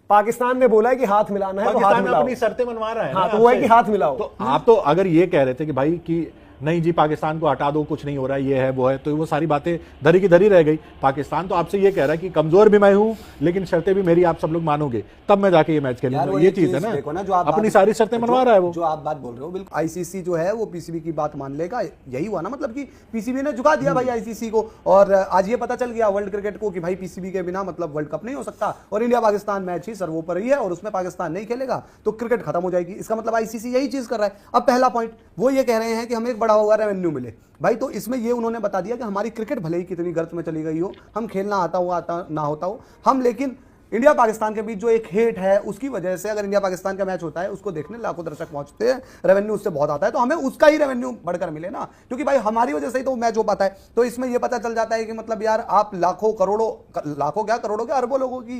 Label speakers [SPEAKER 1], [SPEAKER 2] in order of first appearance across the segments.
[SPEAKER 1] पाकिस्तान ने बोला है कि हाथ मिलाना है, तो हाथ मिलाओ।
[SPEAKER 2] अपनी शर्तें मनवा रहा है।
[SPEAKER 1] हाँ, तो वो है कि हाथ मिलाओ।
[SPEAKER 2] तो आप तो अगर ये कह रहे थे कि भाई कि नहीं जी पाकिस्तान को हटा दो, कुछ नहीं हो रहा है, ये है वो है, तो वो सारी बातें धरी की धरी रह गई। पाकिस्तान तो आपसे ये कह रहा है कि कमजोर भी मैं हूं लेकिन शर्तें भी मेरी आप सब लोग मानोगे तब मैं जाके ये मैच खेलूंगा। ये चीज है ना, जो अपनी सारी शर्तें मनवा रहा है वो।
[SPEAKER 3] जो आप बात बोल रहे हो बिल्कुल, आईसीसी जो है वो पीसीबी की बात मान लेगा, यही हुआ ना, मतलब कि पीसीबी ने झुका दिया भाई आईसीसी को। और आज ये पता चल गया वर्ल्ड क्रिकेट को कि भाई पीसीबी के बिना मतलब वर्ल्ड कप नहीं हो सकता, और इंडिया पाकिस्तान मैच ही सर्वोपरि है और उसमें पाकिस्तान नहीं खेलेगा तो क्रिकेट खत्म हो जाएगी। इसका मतलब आईसीसी यही चीज कर रहा है। अब पहला पॉइंट वो ये कह रहे हैं कि हमें एक बड़ा हुआ रेवेन्यू मिले भाई, तो इसमें ये उन्होंने बता दिया कि हमारी क्रिकेट भले ही कितनी गर्त में चली गई हो, हम खेलना आता हुआ आता ना होता हो, हम लेकिन इंडिया पाकिस्तान के बीच जो एक हेट है उसकी वजह से अगर इंडिया पाकिस्तान का मैच होता है उसको देखने लाखों दर्शक पहुंचते हैं, रेवेन्यू उससे बहुत आता है, तो हमें उसका ही रेवेन्यू बढ़कर मिले ना, क्योंकि भाई हमारी वजह से ही तो मैच हो पाता है। तो इसमें यह पता चल जाता है कि मतलब यार आप लाखों करोड़ों, लाखों क्या करोड़ों क्या अरबों लोगों की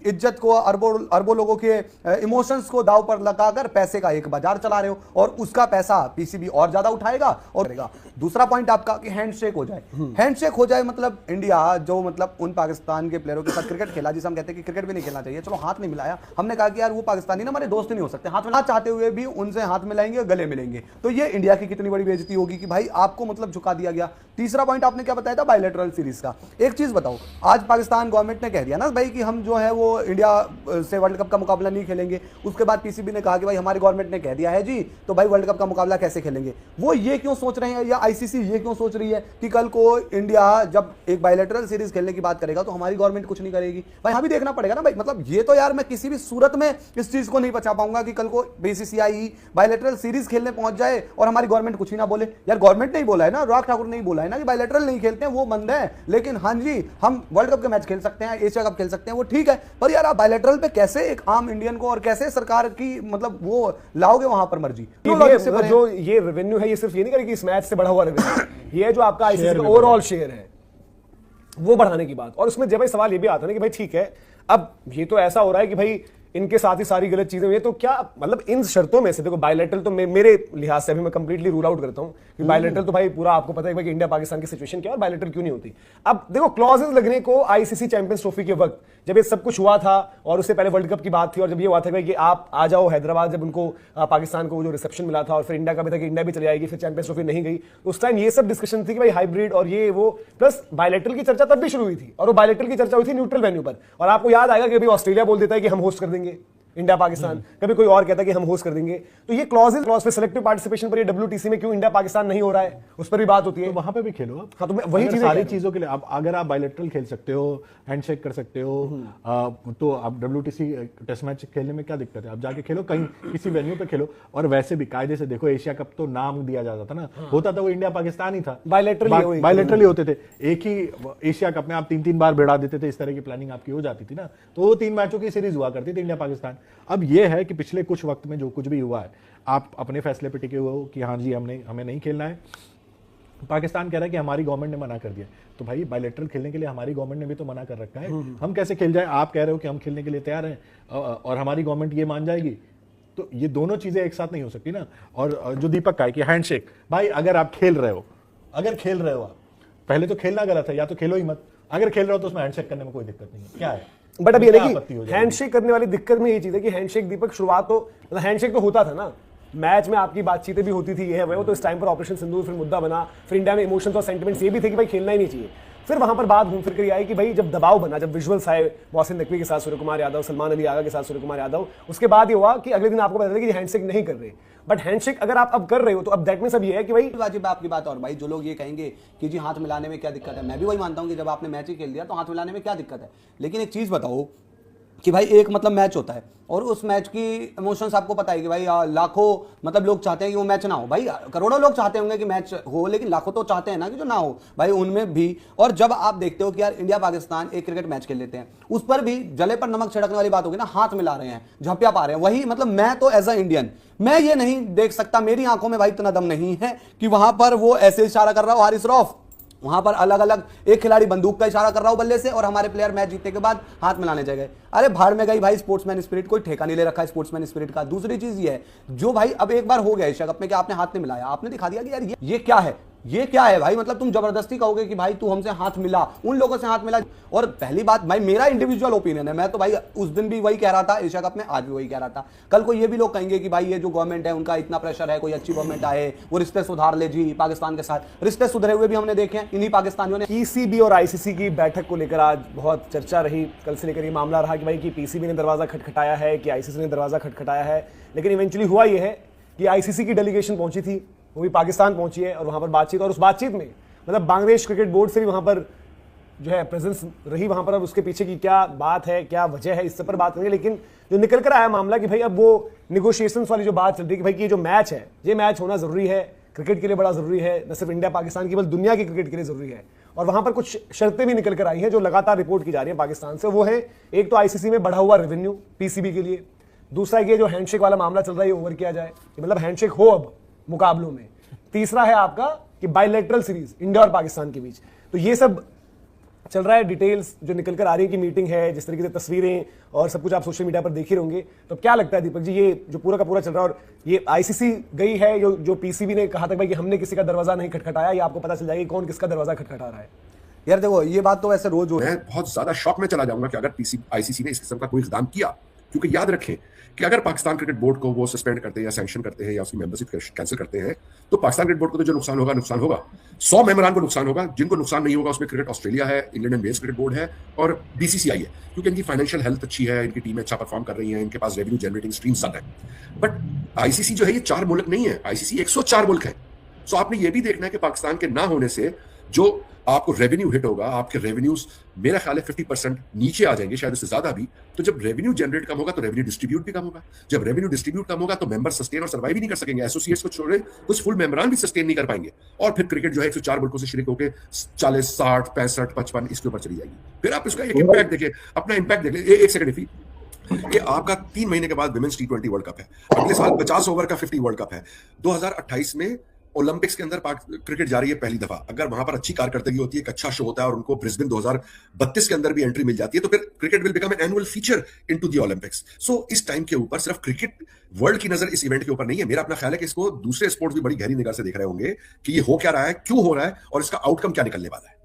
[SPEAKER 3] इज्जत को, अरबों लोगों के इमोशंस को दाव पर लगाकर पैसे का एक बाजार चला रहे हो, और उसका पैसा पीसीबी और ज्यादा उठाएगा और करेगा। दूसरा पॉइंट आपका कि हैंडशेक हो जाए, हैंडशेक हो जाए मतलब इंडिया जो मतलब उन पाकिस्तान के प्लेयरों के साथ क्रिकेट खेला, जिसे हम कहते हैं कि क्रिकेट भी नहीं खेलना चाहिए, चलो हाथ नहीं मिलाया, हमने कहा कि यार वो पाकिस्तानी ना हमारे दोस्त नहीं हो सकते, हाथ मिलाना चाहते हुए भी उनसे हाथ मिलाएंगे, गले मिलेंगे, तो ये इंडिया की कितनी बड़ी बेइज्जती होगी कि भाई आपको मतलब झुका दिया गया। तीसरा पॉइंट आपने क्या बताया था बायलैटरल सीरीज का। एक चीज बताओ, आज पाकिस्तान गवर्नमेंट ने कह दिया ना भाई कि हम जो है वो इंडिया से वर्ल्ड कप का मुकाबला नहीं खेलेंगे, उसके बाद पीसीबी ने कहा कि भाई हमारी गवर्नमेंट ने कह दिया है जी, तो भाई वर्ल्ड कप का मुकाबला कैसे खेलेंगे। वो ये क्यों सोच रहे हैं, या आईसीसी ये क्यों सोच रही है कि कल को इंडिया जब एक बायलैटरल सीरीज खेलने की बात करेगा तो हमारी गवर्नमेंट कुछ नहीं करेगी। भाई हमें भी देखना पड़ेगा ना भाई, मतलब ये तो यार मैं किसी भी सूरत में इस चीज को नहीं बचा पाऊंगा कि कल को बीसीसीआई बायलैटरल सीरीज खेलने पहुंच जाए और हमारी गवर्नमेंट कुछ ही ना बोले। यार गवर्नमेंट नहीं बोला है ना, अनुराग ठाकुर नहीं बोला है ना कि बायलैटरल नहीं खेलते हैं, वो बंद है, लेकिन हाँ जी हम वर्ल्ड कप के मैच खेल सकते हैं, एशिया कप खेल सकते हैं, वो ठीक है, पर यार आप बायलैटरल पे कैसे एक आम इंडियन को और कैसे सरकार की मतलब वो लाओगे वहां पर मर्जी।
[SPEAKER 1] जो ये रेवेन्यू है ये सिर्फ ये नहीं करेगी इस मैच से बढ़ा हुआ रेवेन्यू, ये जो आपका आईसीसी का ओवरऑल शेयर है वो बढ़ाने की बात। और उसमें जब सवाल ये भी आता है ना कि भाई ठीक है, अब ये तो ऐसा हो रहा है कि भाई इनके साथ ही सारी गलत चीजें हुई, तो क्या मतलब इन शर्तों में से देखो बायलैटरल तो मेरे लिहाज से अभी मैं कंप्लीटली रूल आउट करता हूं कि बायलैटरल तो भाई पूरा आपको पता है कि इंडिया पाकिस्तान की सिचुएशन क्या है और बायलैटरल क्यों नहीं होती। अब देखो क्लॉजेस लगने को आईसीसी चैंपियंस ट्रॉफी के वक्त जब ये सब कुछ हुआ था और उससे पहले वर्ल्ड कप की बात थी, और जब ये हुआ था कि आप आ जाओ हैदराबाद, जब उनको पाकिस्तान को जो रिसेप्शन मिला था और फिर इंडिया का भी था कि इंडिया भी चली जाएगी, फिर चैंपियंस ट्रॉफी नहीं गई, तो उस टाइम ये सब डिस्कशन थी कि भाई हाइब्रिड और ये वो, प्लस बायलैटरल की चर्चा तब भी शुरू हुई थी, और वो बायलैटरल की चर्चा हुई थी न्यूट्रल वेन्यू पर। और आपको याद आएगा कि अभी ऑस्ट्रेलिया बोल देता है कि हम होस्ट कर देंगे इंडिया पाकिस्तान, कभी कोई और कहता है कि हम होस्ट कर देंगे, तो ये क्लॉज पे सिलेक्टिव पार्टिसिपेशन पर ये डब्ल्यूटीसी में क्यों इंडिया पाकिस्तान नहीं हो रहा है उस पर भी बात होती है,
[SPEAKER 2] तो वहां पे भी खेलो आप।
[SPEAKER 1] हाँ, तो वही चीज
[SPEAKER 2] सारी चीजों के लिए अब अगर आप बायलैटरल खेल सकते हो, हैंडशेक कर सकते हो, तो आप डब्ल्यूटीसी टेस्ट मैच खेलने में क्या दिक्कत है, आप जाके खेलो कहीं किसी वेन्यू पे खेलो। और वैसे भी कायदे से देखो, एशिया कप तो नाम दिया जाता था ना, होता था वो इंडिया पाकिस्तान ही था, बायलैटरली होते थे, एक ही एशिया कप में आप 3-3 बार भिड़ा देते थे, इस तरह की प्लानिंग आपकी हो जाती थी ना, तो वो 3 मैचों की सीरीज हुआ करती थी इंडिया पाकिस्तान। अब ये है कि पिछले कुछ वक्त में जो कुछ भी हुआ है, आप अपने फैसले पे टिके हुए हो कि हाँ जी हमें नहीं खेलना है, पाकिस्तान कह रहा है कि हमारी गवर्नमेंट ने मना कर दिया, तो भाई बायलैटरल खेलने के लिए हमारी गवर्नमेंट ने भी तो मना कर रखा है, हम कैसे खेल जाए। आप कह रहे हो कि हम खेलने के लिए तैयार हैं और हमारी गवर्नमेंट ये मान जाएगी, तो ये दोनों चीजें एक साथ नहीं हो सकती ना। और जो दीपक का है कि हैंडशेक, भाई अगर आप खेल रहे हो आप पहले तो खेलना गलत है, या तो खेलो ही मत, अगर खेल रहे हो तो उसमें हैंडशेक करने में कोई दिक्कत नहीं है, क्या है।
[SPEAKER 1] बट अब ये देखिए हैंडशेक करने वाली दिक्कत में ये चीज है कि हैंडशेक दीपक शुरुआत तो मतलब हैंडशेक तो होता था ना, मैच में आपकी बातचीतें भी होती थी, ये है वो, तो इस टाइम पर ऑपरेशन सिंदूर फिर मुद्दा बना, फिर इंडिया में इमोशंस और सेंटिमेंट्स ये भी थे कि भाई खेलना ही नहीं चाहिए। फिर वहां पर बात घूम फिर कर आई कि भाई जब दबाव बना, जब विजुअल्स आए मोहसिन नकवी के साथ सूर्य कुमार यादव, सलमान अली आगा के साथ सूर्य कुमार यादव, उसके बाद ये हुआ कि अगले दिन आपको पता चला कि हैंडशेक नहीं कर रहे। बट हैंडशेक अगर आप अब कर रहे हो तो अब दैट मींस अब ये है कि भाई
[SPEAKER 3] वाजिब आपकी बात। और भाई जो लोग ये कहेंगे कि जी हाथ मिलाने में क्या दिक्कत है, मैं भी वही मानता हूं कि जब आपने मैच ही खेल दिया तो हाथ मिलाने में क्या दिक्कत है। लेकिन एक चीज बताओ कि भाई एक मतलब मैच होता है और उस मैच की इमोशंस आपको पता है कि भाई लाखों मतलब लोग चाहते हैं कि वो मैच ना हो, भाई करोड़ों लोग चाहते होंगे कि मैच हो, लेकिन लाखों तो चाहते हैं ना कि जो ना हो भाई, उनमें भी। और जब आप देखते हो कि यार इंडिया पाकिस्तान एक क्रिकेट मैच खेल लेते हैं, उस पर भी जले पर नमक छिड़कने वाली बात होगी ना, हाथ मिला रहे हैं, झपिया पा रहे हैं, वही मतलब मैं तो एज अ इंडियन मैं ये नहीं देख सकता, मेरी आंखों में भाई इतना दम नहीं है कि वहां पर वो ऐसे इशारा कर रहा हो हारिस रऊफ, वहां पर अलग अलग एक खिलाड़ी बंदूक का इशारा कर रहा हो बल्ले से और हमारे प्लेयर मैच जीतने के बाद हाथ मिलाने जगह। अरे भाड़ में गई भाई स्पोर्ट्समैन स्पिरिट, कोई ठेका नहीं ले रखा है स्पोर्ट्समैन स्पिरिट का। दूसरी चीज ये है जो भाई अब एक बार हो गया एशिया कप में कि आपने हाथ नहीं मिलाया, आपने दिखा दिया कि यार ये क्या है, ये क्या है भाई? मतलब तुम जबरदस्ती कहोगे कि भाई तू हमसे हाथ मिला, उन लोगों से हाथ मिला। और पहली बात भाई, मेरा इंडिविजुअल ओपिनियन है, मैं तो भाई उस दिन भी वही कह रहा था एशिया कप में, आज भी वही कह रहा था। कल को ये भी लोग कहेंगे कि भाई ये जो गवर्नमेंट है उनका इतना प्रेशर है, कोई अच्छी गवर्नमेंट आए वो रिश्ते सुधार ले जी पाकिस्तान के साथ। रिश्ते सुधरे हुए भी हमने देखे हैं इन्हीं पाकिस्तानियों ने।
[SPEAKER 1] पीसीबी और आईसीसी की बैठक को लेकर आज बहुत चर्चा रही, कल से लेकर ये मामला रहा कि भाई कि पीसीबी ने दरवाजा खटखटाया है कि आईसीसी ने दरवाजा खटखटाया है। लेकिन इवेंचुअली हुआ ये है कि आईसीसी की डेलीगेशन पहुंची थी, वो भी पाकिस्तान पहुंची है और वहां पर बातचीत, और उस बातचीत में मतलब बांग्लादेश क्रिकेट बोर्ड से भी वहां पर जो है प्रेजेंस रही वहां पर। अब उसके पीछे की क्या बात है, क्या वजह है, इस सब पर बात करेंगे। लेकिन जो निकल कर आया मामला कि भाई अब वो निगोशिएशंस वाली जो बात चल रही है कि भाई कि ये जो मैच है, ये मैच होना जरूरी है, क्रिकेट के लिए बड़ा जरूरी है, न सिर्फ इंडिया पाकिस्तान की बल्कि दुनिया की क्रिकेट के लिए जरूरी है। और वहां पर कुछ शर्तें भी निकल कर आई हैं जो लगातार रिपोर्ट की जा रही है पाकिस्तान से। वो है एक तो आईसीसी में बढ़ा हुआ रेवेन्यू पीसीबी के लिए, दूसरा ये जो हैंडशेक वाला मामला चल रहा है ये ओवर किया जाए, मतलब हैंडशेक हो अब मुकाबलों में। तीसरा है आपका कि बायलैटरल सीरीज इंडिया और पाकिस्तान के बीच। तो ये सब चल रहा है, डिटेल्स जो निकल कर आ रही है कि मीटिंग है, जिस तरीके से तस्वीरें और सब कुछ आप सोशल मीडिया पर देख ही होंगे। तो क्या लगता है दीपक जी, ये जो पूरा का पूरा चल रहा है, और ये आईसीसी गई है जो पीसीबी ने कहा था भाई कि हमने किसी का दरवाजा नहीं खटखटाया, ये आपको पता चल जाएगा कौन किसका दरवाजा खटखटा रहा है?
[SPEAKER 3] यार देखो, ये बात तो वैसे रोज
[SPEAKER 4] मैं बहुत ज्यादा शॉक में चला जाऊंगा कि अगर आईसीसी ने इस किस्म का कोई इकदाम किया, क्योंकि याद रखें कि अगर पाकिस्तान क्रिकेट बोर्ड को वो सस्पेंड करते हैं या सैंक्शन करते हैं या उसकी मेंबरशिप कैंसिल करते हैं, तो पाकिस्तान क्रिकेट बोर्ड को तो जो नुकसान होगा 100 मेंबरान को नुकसान होगा। जिनको नुकसान नहीं होगा उसमें क्रिकेट ऑस्ट्रेलिया है, England and Wales cricket board है और बीसीसीआई है, क्योंकि इनकी फाइनेंशियल हेल्थ अच्छी है, इनकी टीमें अच्छा परफॉर्म कर रही हैं, इनके पास रेवेन्यू जनरेटिंग स्ट्रीम ज्यादा है। बट आईसीसी जो है ये 4 मुल्क नहीं है, आईसीसी 104 मुल्क है। सो आपने ये भी देखना है कि पाकिस्तान के ना होने से जो आपको रेवेन्यू हिट होगा, आपके रेवेन्यूज मेरा ख्याल है 50% नीचे आ जाएंगे, शायद उससे ज्यादा भी। तो जब रेवेन्यू जनरेट कम होगा तो रेवेन्यू डिस्ट्रीब्यूट भी कम होगा। जब रेवेन्यू डिस्ट्रीब्यूट कम होगा तो मेंबर सस्टेन और सर्वाइव भी नहीं कर सकेंगे, एसोसिएट्स को छोड़े कुछ फुल मेंबरान भी सस्टेन नहीं कर पाएंगे। और फिर क्रिकेट जो है 104 मुल्कों से शुरू होकर 40, 60, 65, 55 इसके ऊपर चली जाएगी। फिर आप इसका एक इंपैक्ट देखिए, अपना इंपैक्ट देख ले। एक सेकंड इफी, ये आपका 3 महीने के बाद विमेंस T20 वर्ल्ड कप है, अगले साल 50 ओवर का 50 वर्ल्ड कप है, 2028 में ओलंपिक्स के अंदर क्रिकेट जा रही है पहली दफा। अगर वहां पर अच्छी कारकर्दगी होती है, एक अच्छा शो होता है और उनको ब्रिस्बेन 2032 के अंदर भी एंट्री मिल जाती है, तो फिर cricket will become an annual feature into the Olympics. So इस टाइम के ऊपर सिर्फ क्रिकेट वर्ल्ड की नजर इस इवेंट के ऊपर नहीं है। मेरा अपना ख्याल है कि इसको दूसरे स्पोर्ट्स भी बड़ी गहरी निगाह से देख रहे होंगे कि ये हो क्या रहा है, क्यों हो रहा है और इसका आउटकम क्या निकलने वाला है।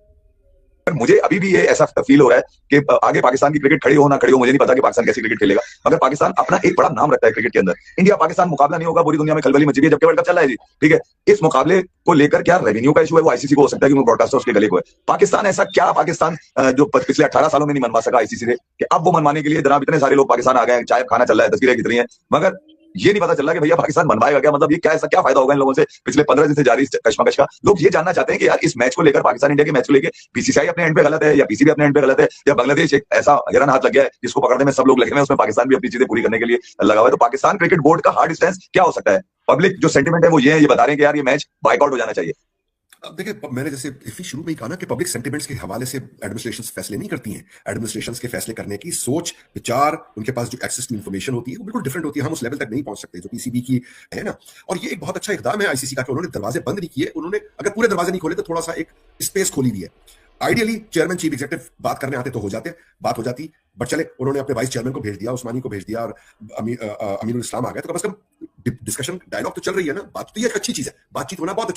[SPEAKER 5] मुझे अभी भी ये ऐसा फील हो रहा है कि आगे पाकिस्तान की क्रिकेट खड़ी हो ना खड़ी हो, मुझे नहीं पता कि पाकिस्तान कैसी क्रिकेट खेलेगा, मगर पाकिस्तान अपना एक बड़ा नाम रखता है क्रिकेट के अंदर। इंडिया पाकिस्तान मुकाबला नहीं होगा, पूरी दुनिया में खलबली मची हुई है, जबकि वर्ल्ड कप चल रहा है जी, ठीक है। इस मुकाबले को लेकर क्या रेवेन्यू का इशू है वो आईसीसी को हो सकता है कि ब्रॉडकास्टर्स के गले को है। पाकिस्तान ऐसा क्या पाकिस्तान जो पिछले 18 सालों में नहीं मनवा सका आईसीसी से, कि अब वो मनवाने के लिए जनाब इतने सारे लोग पाकिस्तान आ गए, चाय खाना चल रहा है, तस्वीरें कितनी है, मगर ये नहीं पता चल रहा कि भैया पाकिस्तान बनवाएगा क्या। मतलब ये क्या, ऐसा क्या फायदा होगा इन लोगों से पिछले 15 दिन से जारी कशमकश का। लोग ये जानना चाहते हैं कि यार इस मैच को लेकर, पाकिस्तान इंडिया के मैच को लेकर बीसीसीआई अपने एंड पे गलत है या पीसीबी अपने एंड पे गलत है, या बांग्लादेश एक ऐसा हिरन हाथ लग गया है जिसको पकड़ने में सब लोग लगे हुए हैं, उसमें पाकिस्तान भी अपनी चीजें पूरी करने के लिए लगा हुआ है। तो पाकिस्तान क्रिकेट बोर्ड का हार्ड स्टैंस क्या हो सकता है? पब्लिक जो सेंटिमेंट है वो ये है, ये बता रहे हैं कि यार ये मैच बाइकआउट हो जाना चाहिए।
[SPEAKER 4] अब देखिए, मैंने जैसे इफी शुरू में ही कहा ना कि पब्लिक सेंटिमेंट्स के हवाले से एडमिनिस्ट्रेशन फैसले नहीं करती हैं। एडमिनिस्ट्रेशन के फैसले करने की सोच, विचार, उनके पास जो एक्सेस टू इंफॉर्मेशन होती है वो बिल्कुल डिफरेंट होती है। हम उस लेवल तक नहीं पहुंच सकते जो पीसीबी की है ना। और ये एक बहुत अच्छा इकदाम है आईसीसी का कि उन्होंने दरवाजे बंद नहीं किए, उन्होंने अगर पूरे दरवाजे नहीं खोले तो थोड़ा सा एक स्पेस खोली दी है। आइडियली चेयरमैन चीफ एग्जीक्यूटिव बात करने आते तो हो बात हो जाती, बट चले उन्होंने अपने वाइस चेयरमैन को भेज दिया, उस्मानी को भेज दिया और अमीरुल इस्लाम आ गए, तो कम से कम डिस्कशन डायलॉग तो चल रही है ना। बात तो ये एक अच्छी चीज है, बातचीत होना बहुत